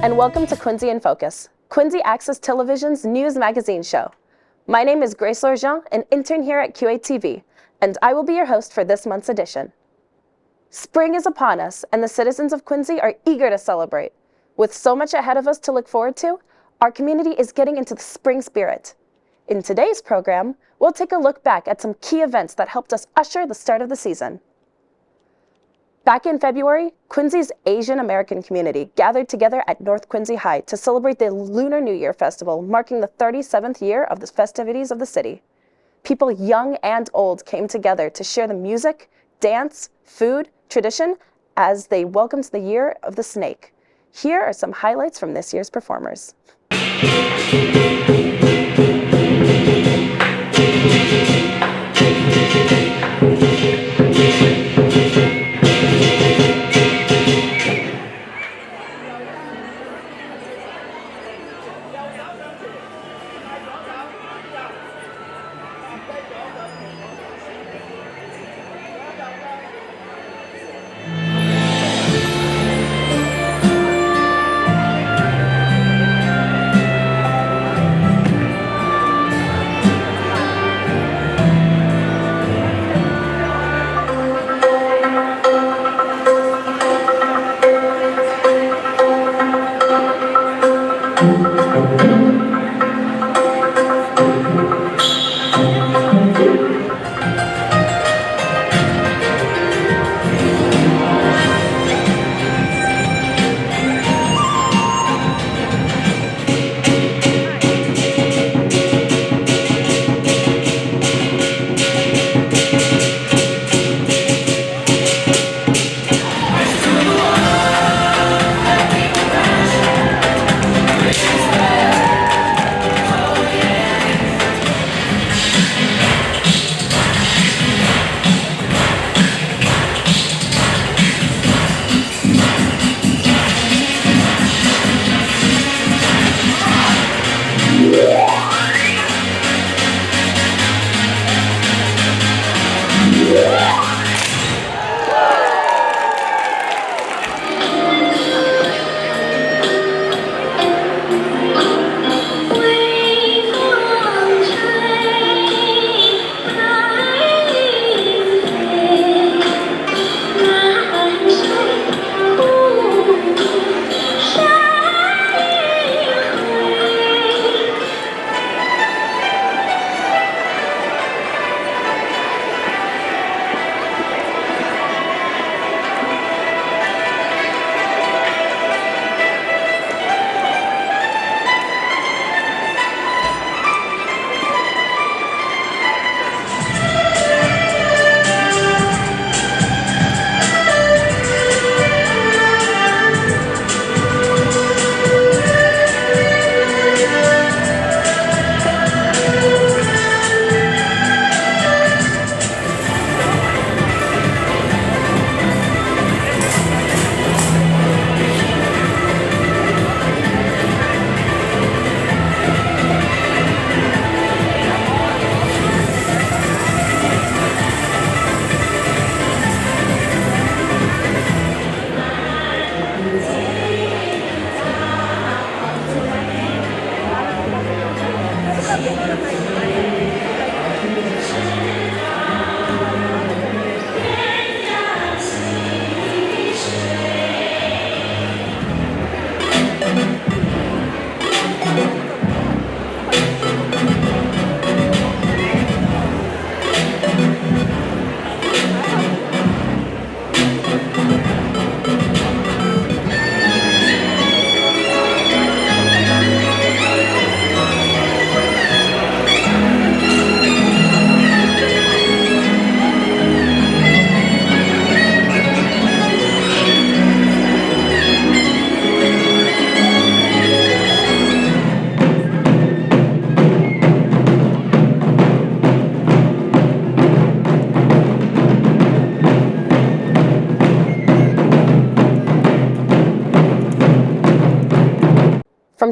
and welcome to Quincy in Focus, Quincy Access Television's news magazine show. My name is Grace Lorjean, an intern here at QATV, and I will be your host for this month's edition. Spring is upon us, and the citizens of Quincy are eager to celebrate. With so much ahead of us to look forward to, our community is getting into the spring spirit. In today's program, we'll take a look back at some key events that helped us usher the start of the season. Back in February, Quincy's Asian American community gathered together at North Quincy High to celebrate the Lunar New Year Festival, marking the 37th year of the festivities of the city. People young and old came together to share the music, dance, food, tradition as they welcomed the Year of the Snake. Here are some highlights from this year's performers.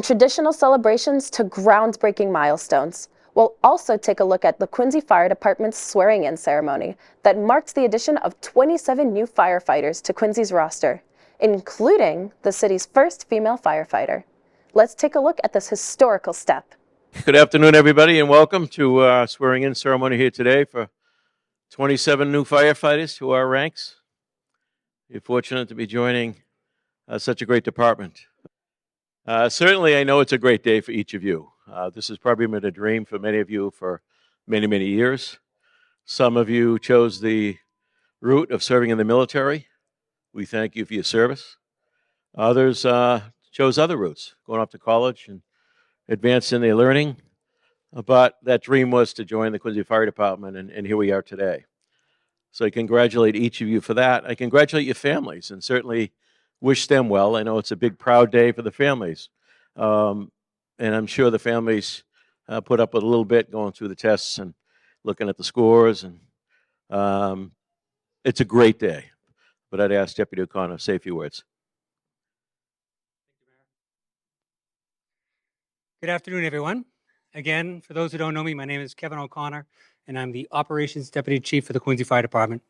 From traditional celebrations to groundbreaking milestones, we'll also take a look at the Quincy Fire Department's swearing-in ceremony that marked the addition of 27 new firefighters to Quincy's roster. including the city's first female firefighter. Let's take a look at this historical step. Good afternoon, everybody, and welcome to our swearing-in ceremony here today for 27 new firefighters to our ranks. You're fortunate to be joining such a great department. Certainly, I know it's a great day for each of you. This has probably been a dream for many of you for many, many years. Some of you chose the route of serving in the military. We thank you for your service. Others chose other routes, going off to college and advanced in their learning. But that dream was to join the Quincy Fire Department, and here we are today. So I congratulate each of you for that. I congratulate your families and certainly wish them well. I know it's a big, proud day for the families. And I'm sure the families put up with a little bit going through the tests and looking at the scores. And it's a great day. But I'd ask Deputy O'Connor to say a few words. Good afternoon, everyone. Again, for those who don't know me, my name is Kevin O'Connor, and I'm the Operations Deputy Chief for the Quincy Fire Department.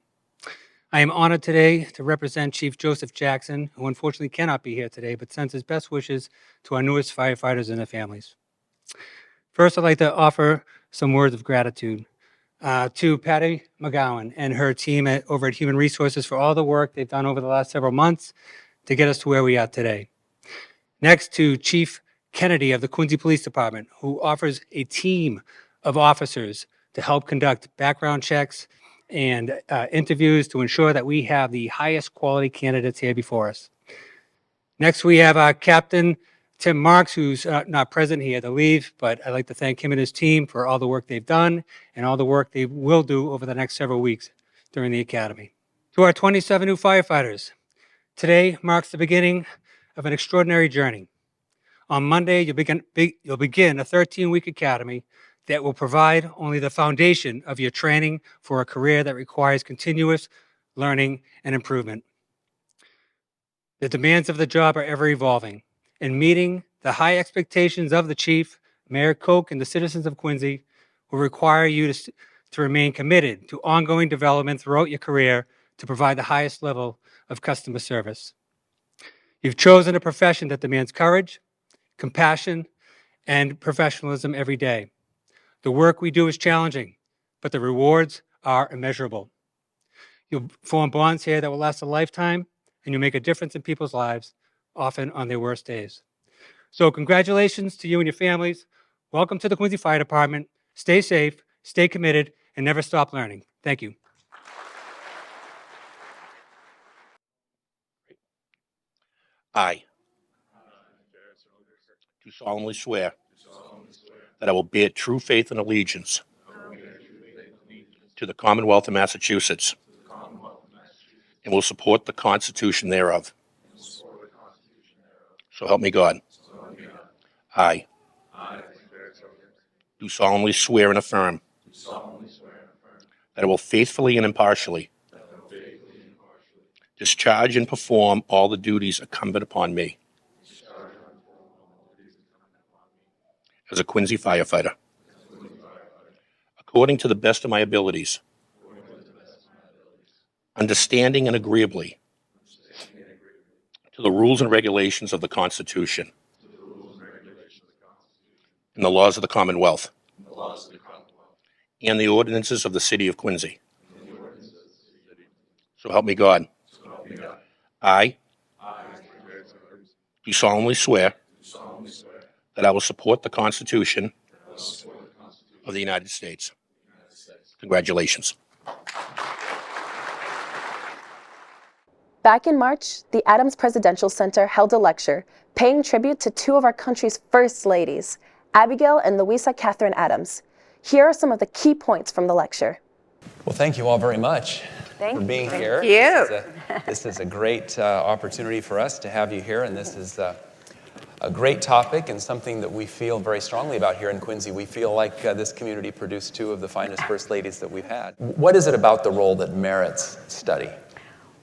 I am honored today to represent Chief Joseph Jackson, who unfortunately cannot be here today, but sends his best wishes to our newest firefighters and their families. First, I'd like to offer some words of gratitude to Patty McGowan and her team over at Human Resources for all the work they've done over the last several months to get us to where we are today. Next, to Chief Kennedy of the Quincy Police Department, who offers a team of officers to help conduct background checks and interviews to ensure that we have the highest quality candidates here before us. Next, we have our Captain Tim Marks, who's not present. He had to leave, but I'd like to thank him and his team for all the work they've done and all the work they will do over the next several weeks during the academy. To our 27 new firefighters, today marks the beginning of an extraordinary journey. On Monday, you'll begin a 13-week academy that will provide only the foundation of your training for a career that requires continuous learning and improvement. The demands of the job are ever evolving, and meeting the high expectations of the Chief, Mayor Koch, and the citizens of Quincy will require you to remain committed to ongoing development throughout your career to provide the highest level of customer service. You've chosen a profession that demands courage, compassion, and professionalism every day. The work we do is challenging, but the rewards are immeasurable. You'll form bonds here that will last a lifetime, and you'll make a difference in people's lives, often on their worst days. So congratulations to you and your families. Welcome to the Quincy Fire Department. Stay safe, stay committed, and never stop learning. Thank you. I do solemnly swear that I will bear true faith and allegiance to the Commonwealth of Massachusetts and will support the Constitution thereof. So help me God. I do solemnly swear and affirm that I will faithfully and impartially discharge and perform all the duties incumbent upon me as a Quincy firefighter, according to the best of my abilities, understanding and agreeably to the rules and regulations of the Constitution and the laws of the Commonwealth and the ordinances of the City of Quincy. So help me God. I do solemnly swear that I will support the Constitution of the United States. Congratulations. Back in March, the Adams Presidential Center held a lecture paying tribute to two of our country's first ladies, Abigail and Louisa Catherine Adams. Here are some of the key points from the lecture. Well, thank you all very much for being here. This is a great opportunity for us to have you here, and this is a great topic and something that we feel very strongly about here in Quincy. We feel like this community produced two of the finest first ladies that we've had. What is it about the role that merits study?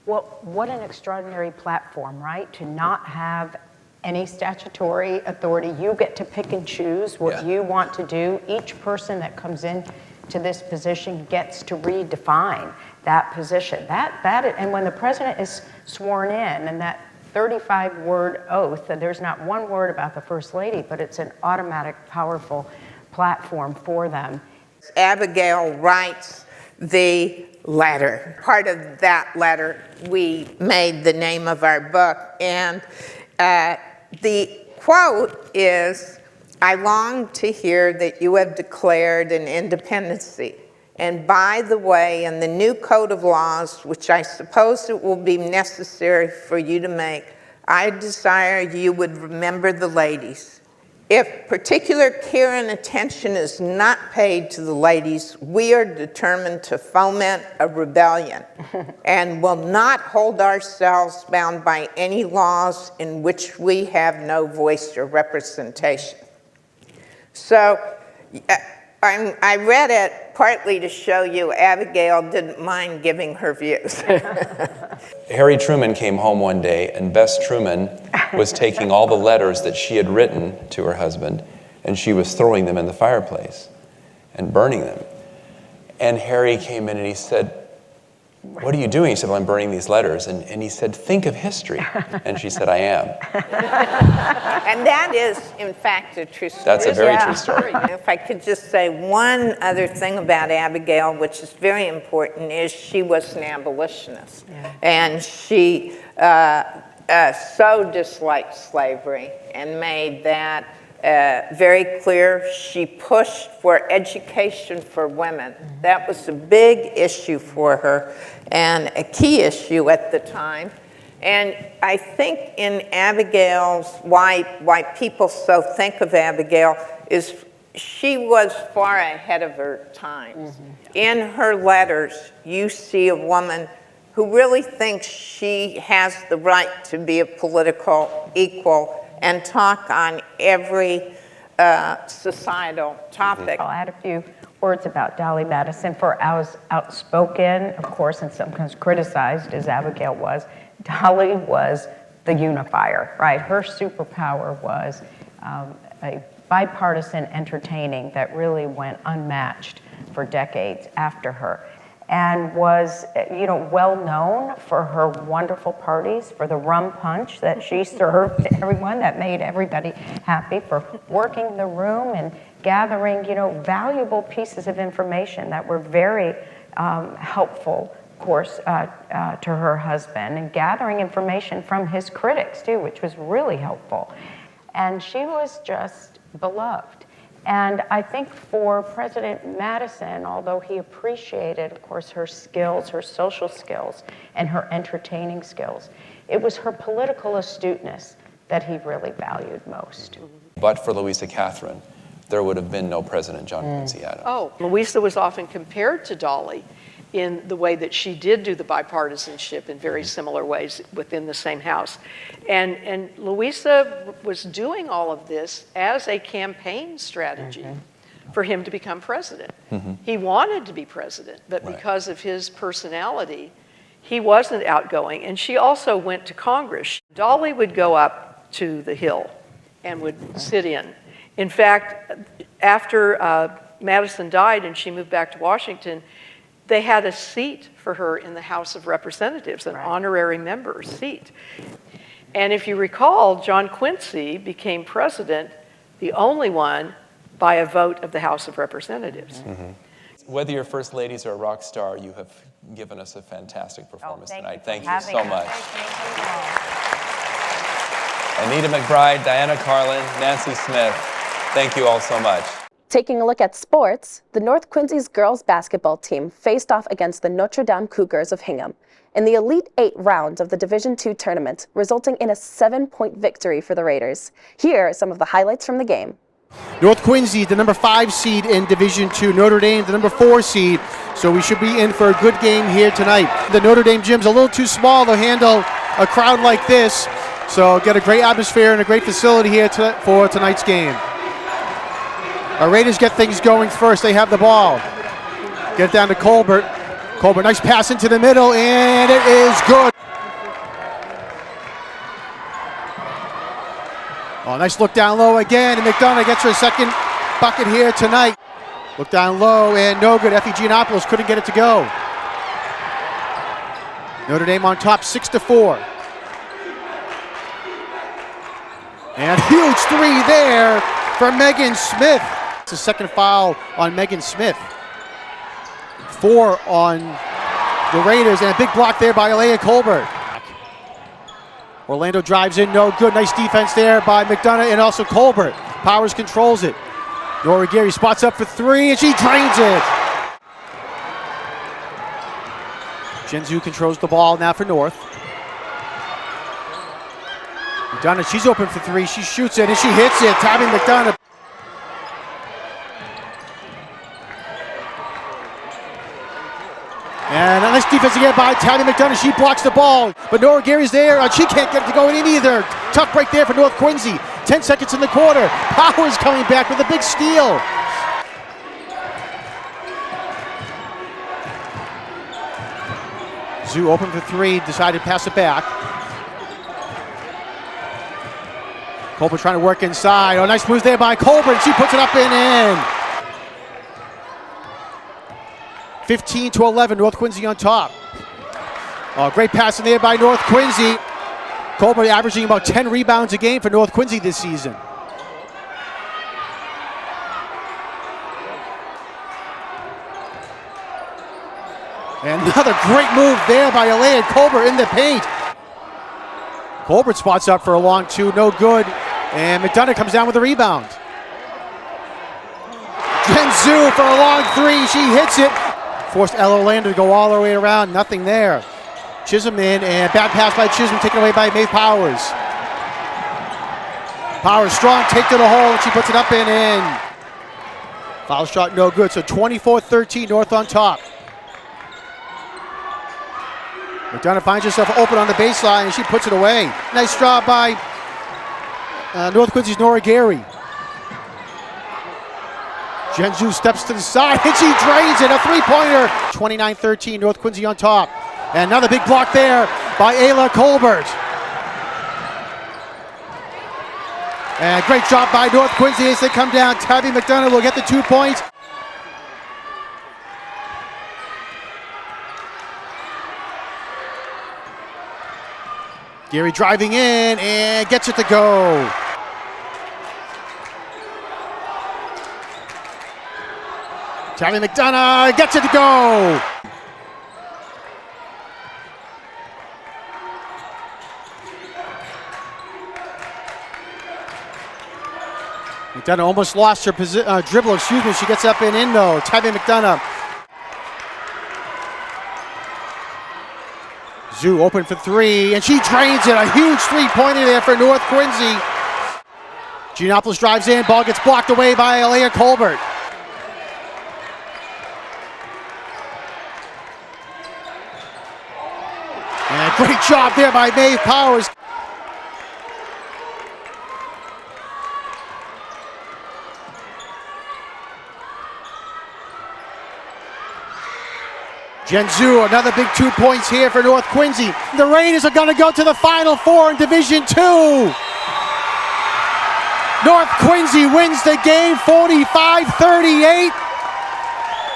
Well, what an extraordinary platform, right? To not have any statutory authority. You get to pick and choose what you want to do. Each person that comes in to this position gets to redefine that position. And when the president is sworn in and that 35-word oath, and there's not one word about the First Lady, but it's an automatic, powerful platform for them. Abigail writes the letter. Part of that letter, we made the name of our book, and the quote is, "I long to hear that you have declared an independency. And by the way, in the new code of laws, which I suppose it will be necessary for you to make, I desire you would remember the ladies. If particular care and attention is not paid to the ladies, we are determined to foment a rebellion and will not hold ourselves bound by any laws in which we have no voice or representation." So I read it partly to show you Abigail didn't mind giving her views. Harry Truman came home one day, and Bess Truman was taking all the letters that she had written to her husband, and she was throwing them in the fireplace and burning them. And Harry came in and he said, "What are you doing?" He said, "Well, I'm burning these letters." And he said, "Think of history." And she said, "I am." And that is, in fact, a true story. That's a very true story. If I could just say one other thing about Abigail, which is very important, is she was an abolitionist. Yeah. And she so disliked slavery and made that very clear. She pushed for education for women. That was a big issue for her and a key issue at the time. And I think in Abigail's, why people so think of Abigail is she was far ahead of her times. In her letters, you see a woman who really thinks she has the right to be a political equal and talk on every societal topic. I'll add a few words about Dolly Madison. For as outspoken, of course, and sometimes criticized as Abigail was, Dolly was the unifier, right? Her superpower was a bipartisan entertaining that really went unmatched for decades after her, and was, well known for her wonderful parties, for the rum punch that she served to everyone that made everybody happy, for working the room and gathering, valuable pieces of information that were very helpful, of course, to her husband, and gathering information from his critics too, which was really helpful. And she was just beloved. And I think for President Madison, although he appreciated, of course, her skills, her social skills, and her entertaining skills, it was her political astuteness that he really valued most. But for Louisa Catherine, there would have been no President John Quincy Adams. Oh, Louisa was often compared to Dolly in the way that she did do the bipartisanship in very similar ways within the same house. And Louisa was doing all of this as a campaign strategy for him to become president. He wanted to be president, but because of his personality, he wasn't outgoing. And she also went to Congress. Dolly would go up to the Hill and would sit in. In fact, after Madison died and she moved back to Washington, they had a seat for her in the House of Representatives, an honorary member seat. And if you recall, John Quincy became president, the only one, by a vote of the House of Representatives. Whether you're first ladies or a rock star, you have given us a fantastic performance tonight. Thank you so much. Anita McBride, Diana Carlin, Nancy Smith, thank you all so much. Taking a look at sports, the North Quincy's girls basketball team faced off against the Notre Dame Cougars of Hingham in the Elite 8 round of the Division II tournament, resulting in a 7-point victory for the Raiders. Here are some of the highlights from the game. North Quincy, the number 5 seed in Division II. Notre Dame, the number 4 seed. So we should be in for a good game here tonight. The Notre Dame gym's a little too small to handle a crowd like this. So get a great atmosphere and a great facility here for tonight's game. Our Raiders get things going first. They have the ball. Get it down to Colbert. Colbert, nice pass into the middle, and it is good. Oh, nice look down low again, and McDonough gets her second bucket here tonight. Look down low, and no good. Effie Giannopoulos couldn't get it to go. Notre Dame on top, 6-4. And huge three there for Megan Smith. It's a second foul on Megan Smith. 4 on the Raiders, and a big block there by Alea Colbert. Orlando drives in, no good. Nice defense there by McDonough and also Colbert. Powers controls it. Nora Gary spots up for 3, and she drains it. Jen Zhu controls the ball now for North. McDonough, she's open for 3. She shoots it, and she hits it. Tabby McDonough. And a nice defense again by Tabby McDonough. She blocks the ball, but Nora Gary's there. She can't get it to go in either. Tough break there for North Quincy. 10 seconds in the quarter. Powers coming back with a big steal. Zhu open for 3, decided to pass it back. Colbert trying to work inside. Oh, nice moves there by Colbert. She puts it up and in. 15-11, North Quincy on top. Oh, great pass in there by North Quincy. Colbert averaging about 10 rebounds a game for North Quincy this season. And another great move there by Alea Colbert in the paint. Colbert spots up for a long 2, no good. And McDonough comes down with a rebound. Jen Zhu for a long 3, she hits it. Forced Ella Orlando to go all the way around, nothing there. Chisholm in, and bad pass by Chisholm, taken away by Maeve Powers. Powers strong, take to the hole, and she puts it up and in. Foul shot no good, so 24-13, North on top. McDonough finds herself open on the baseline, and she puts it away. Nice job by North Quincy's Nora Gary. Jen Zhu steps to the side, and she drains it, a 3-pointer. 29-13, North Quincy on top. And another big block there by Ayla Colbert. And great job by North Quincy as they come down. Tabby McDonough will get the 2 points. Gary driving in and gets it to go. Tabby McDonough gets it to go. McDonough almost lost her dribble, She gets up and in though. Tabby McDonough. Zhu open for 3, and she drains it. A huge 3-pointer there for North Quincy. Giannopoulos drives in, ball gets blocked away by Alea Colbert. And great job there by Maeve Powers. Jen Zhu, another big 2 points here for North Quincy. The Raiders are going to go to the Final Four in Division II. North Quincy wins the game 45-38.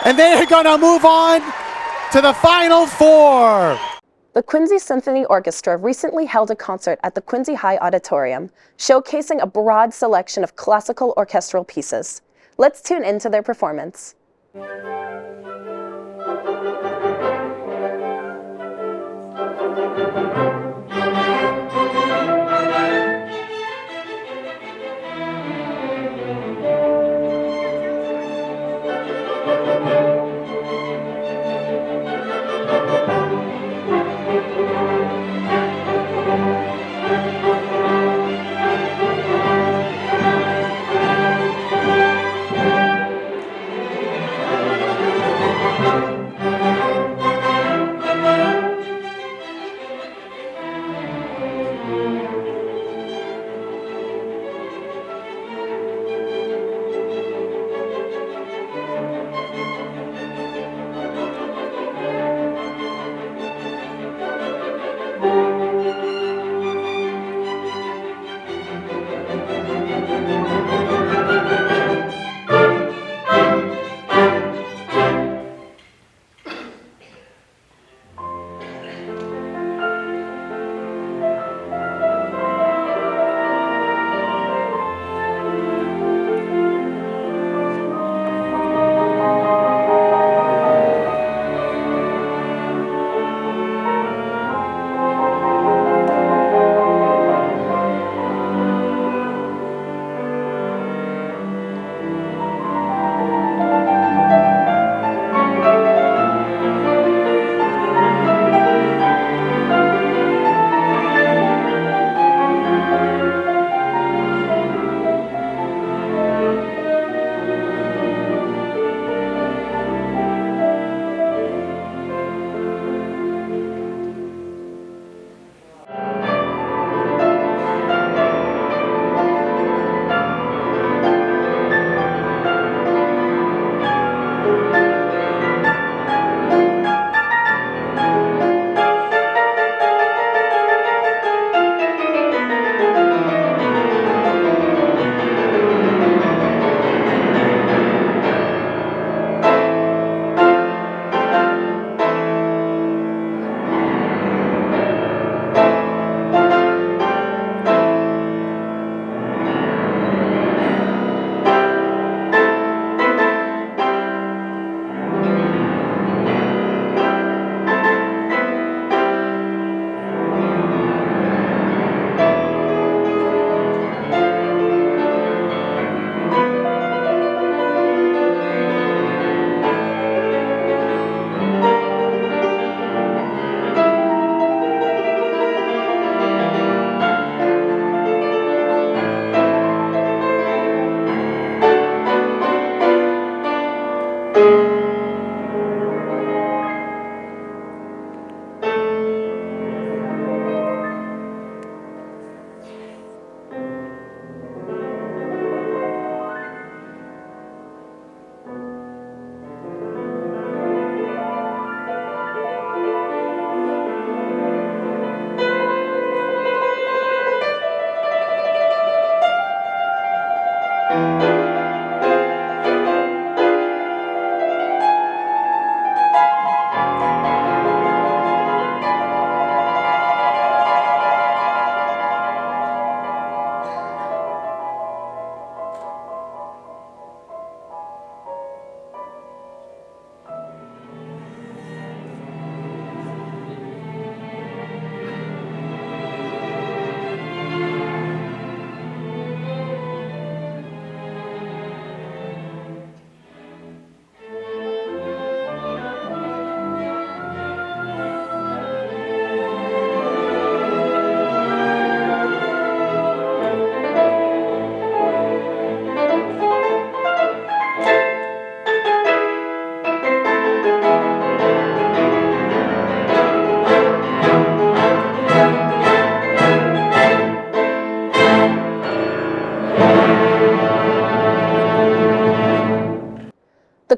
And they're going to move on to the Final Four. The Quincy Symphony Orchestra recently held a concert at the Quincy High Auditorium, showcasing a broad selection of classical orchestral pieces. Let's tune into their performance.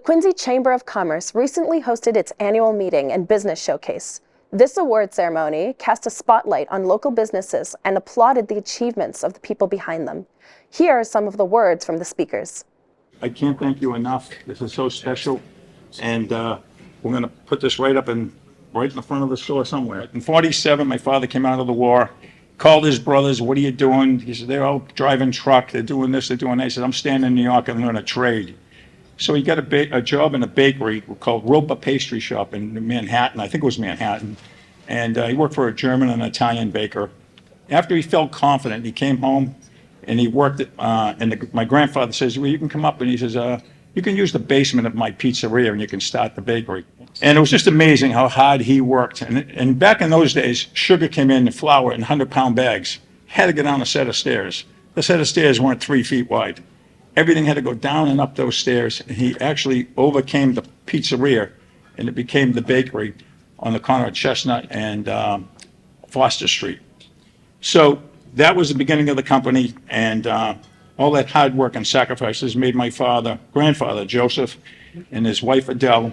Quincy Chamber of Commerce recently hosted its annual meeting and business showcase. This award ceremony cast a spotlight on local businesses and applauded the achievements of the people behind them. Here are some of the words from the speakers. I can't thank you enough. This is so special. And we're going to put this right in the front of the store somewhere. In 47, my father came out of the war, called his brothers, what are you doing? He said, they're all driving truck, they're doing this, they're doing that. He said, I'm staying in New York and learn a trade. So he got a job in a bakery called Roper Pastry Shop in Manhattan. I think it was Manhattan. And he worked for a German and Italian baker. After he felt confident, he came home and he worked at, my grandfather says, well, you can come up, and he says, you can use the basement of my pizzeria and you can start the bakery. And it was just amazing how hard he worked. And back in those days, sugar came in flour in 100-pound bags. Had to get down a set of stairs. The set of stairs weren't 3 feet wide. Everything had to go down and up those stairs. And he actually overcame the pizzeria, and it became the bakery on the corner of Chestnut and Foster Street. So that was the beginning of the company, and all that hard work and sacrifices made my grandfather, Joseph, and his wife, Adele,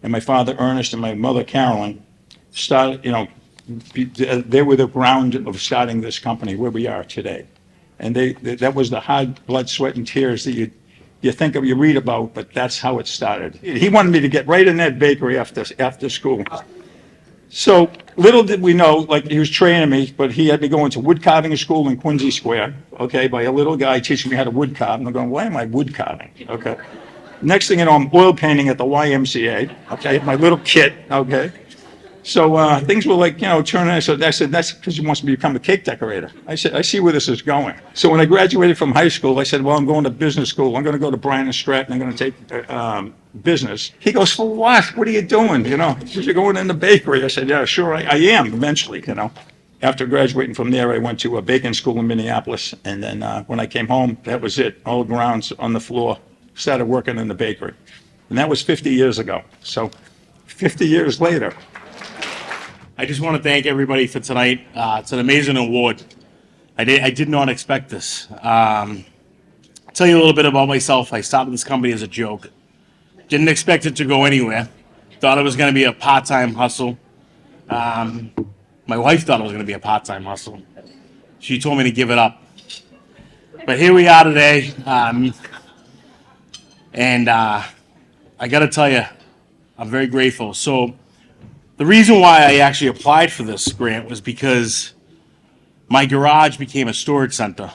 and my father, Ernest, and my mother, Carolyn, started, they were the ground of starting this company where we are today. And that was the hard blood, sweat, and tears that you think of, you read about, but that's how it started. He wanted me to get right in that bakery after school. So little did we know, like, he was training me, but he had me going to wood carving school in Quincy Square, okay, by a little guy teaching me how to wood carve. And I'm going, why am I wood carving? Okay. Next thing you know, I'm oil painting at the YMCA, okay, my little kit, okay. So things were like, turning. So I said, that's because he wants me to become a cake decorator. I said, I see where this is going. So when I graduated from high school, I said, well, I'm going to business school. I'm going to go to Bryan and Stratton. I'm going to take business. He goes, for what? What are you doing? You're going in the bakery. I said, yeah, sure, I am eventually, After graduating from there, I went to a baking school in Minneapolis. And then when I came home, that was it. All grounds on the floor. Started working in the bakery. And that was 50 years ago. So 50 years later. I just want to thank everybody for tonight. It's an amazing award. I did not expect this. I'll tell you a little bit about myself. I started this company as a joke. Didn't expect it to go anywhere. Thought it was going to be a part-time hustle. My wife thought it was going to be a part-time hustle. She told me to give it up. But here we are today. And I got to tell you, I'm very grateful. So the reason why I actually applied for this grant was because my garage became a storage center,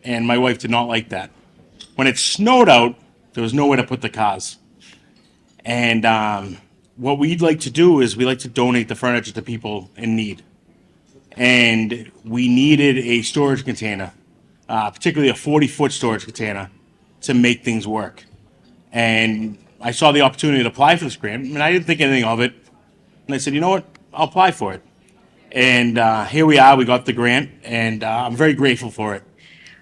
and my wife did not like that. When it snowed out, there was nowhere to put the cars. And what we'd like to do is we like to donate the furniture to people in need. And we needed a storage container, particularly a 40-foot storage container, to make things work. And I saw the opportunity to apply for this grant, and I didn't think anything of it. And I said, you know what, I'll apply for it. And here we are, we got the grant, and I'm very grateful for it.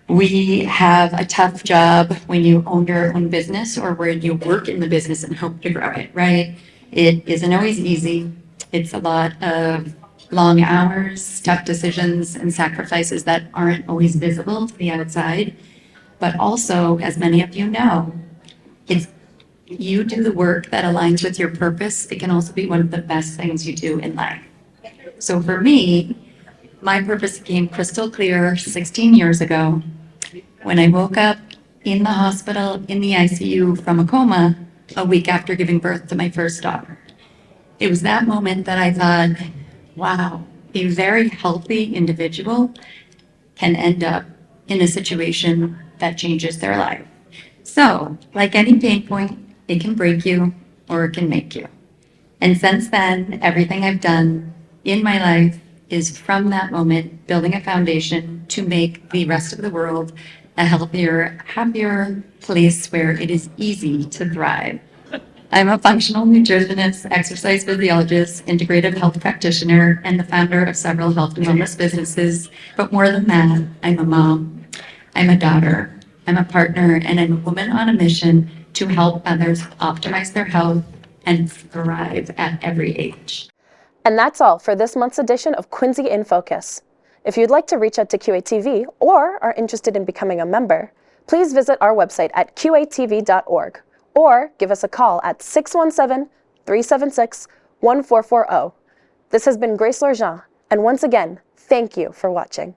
We have a tough job when you own your own business or where you work in the business and hope to grow it, right? It isn't always easy. It's a lot of long hours, tough decisions, and sacrifices that aren't always visible to the outside. But also, as many of you know, it's you do the work that aligns with your purpose. It can also be one of the best things you do in life. So for me, my purpose became crystal clear 16 years ago when I woke up in the hospital in the ICU from a coma a week after giving birth to my first daughter. It was that moment that I thought, wow, a very healthy individual can end up in a situation that changes their life. So, like any pain point, it can break you or it can make you. And since then, everything I've done in my life is from that moment, building a foundation to make the rest of the world a healthier, happier place where it is easy to thrive. I'm a functional nutritionist, exercise physiologist, integrative health practitioner, and the founder of several health and wellness businesses. But more than that, I'm a mom, I'm a daughter, I'm a partner, and I'm a woman on a mission to help others optimize their health and thrive at every age. And that's all for this month's edition of Quincy in Focus. If you'd like to reach out to QATV or are interested in becoming a member, please visit our website at qatv.org or give us a call at 617-376-1440. This has been Grace Lorjean, and once again, thank you for watching.